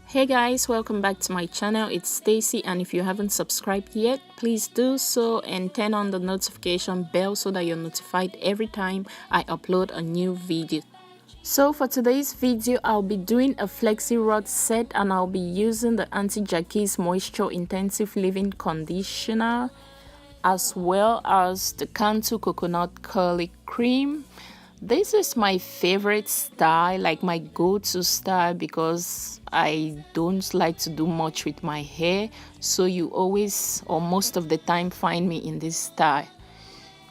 Hey guys, welcome back to my channel. It's Stacey, and if you haven't subscribed yet, please do so and turn on the notification bell so that you're notified every time I upload a new video. So for today's video, I'll be doing a Flexirod set and I'll be using the Annie Moisture Intensive Leave-In Conditioner as well as the Cantu Coconut Curly Cream. This is my favorite style, like my go-to style, because I don't like to do much with my hair, so you always or most of the time find me in this style.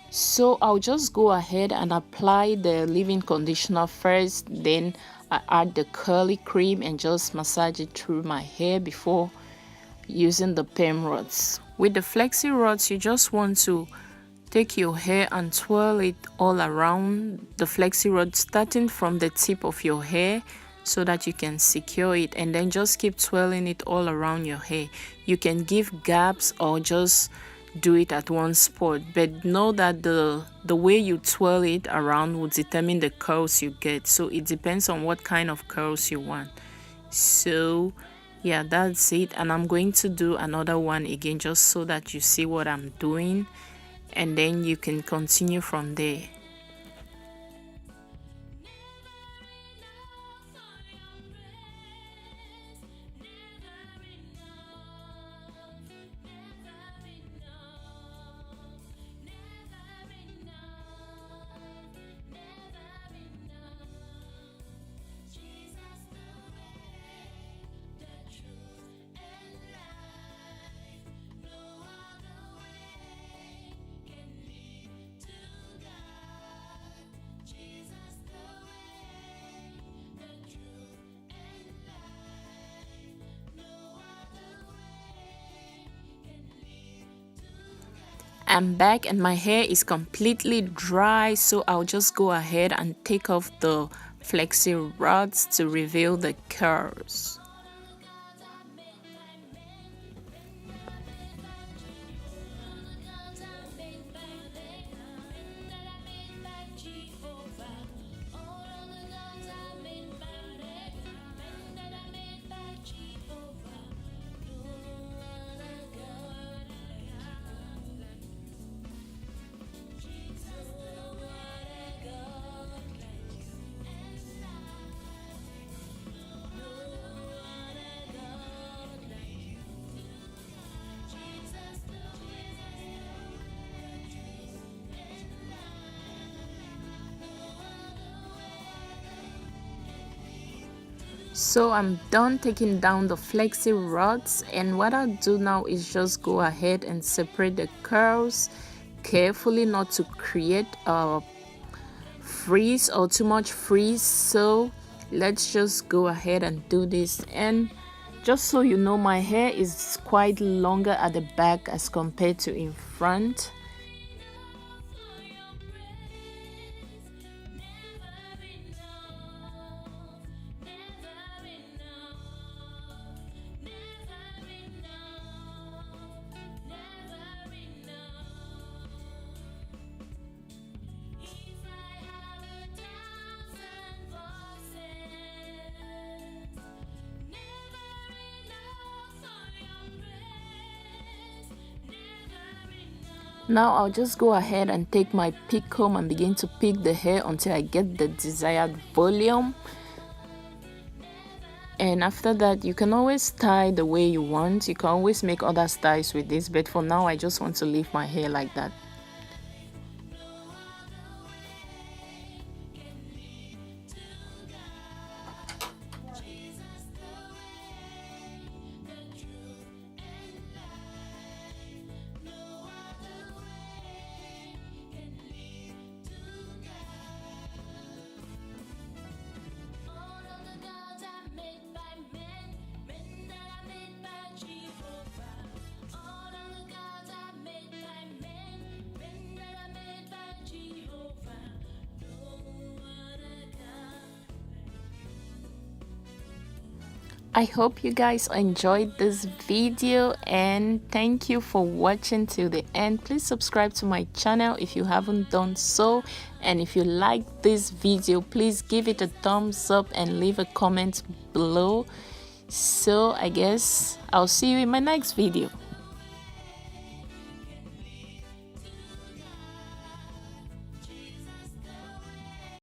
So I'll just go ahead and apply the leave-in conditioner first, then I add the curly cream and just massage it through my hair before using the perm rods. With the flexi rods, you just want to take your hair and twirl it all around the flexi rod, starting from the tip of your hair so that you can secure it, and then just keep twirling it all around your hair. You can give gaps or just do it at one spot, but know that the way you twirl it around will determine the curls you get, so it depends on what kind of curls you want. So yeah, that's it, and I'm going to do another one again just so that you see what I'm doing, and then you can continue from there. I'm back and my hair is completely dry, so I'll just go ahead and take off the flexi rods to reveal the curls. So I'm done taking down the flexi rods, and what I'll do now is just go ahead and separate the curls carefully, not to create a frizz or too much frizz. So let's just go ahead and do this. And just so you know, my hair is quite longer at the back as compared to in front. Now I'll just go ahead and take my pick comb and begin to pick the hair until I get the desired volume. And after that, you can always tie the way you want. You can always make other styles with this, but for now I just want to leave my hair like that. I hope you guys enjoyed this video, and thank you for watching till the end. Please subscribe to my channel if you haven't done so, and if you like this video, please give it a thumbs up and leave a comment below. So I guess I'll see you in my next video.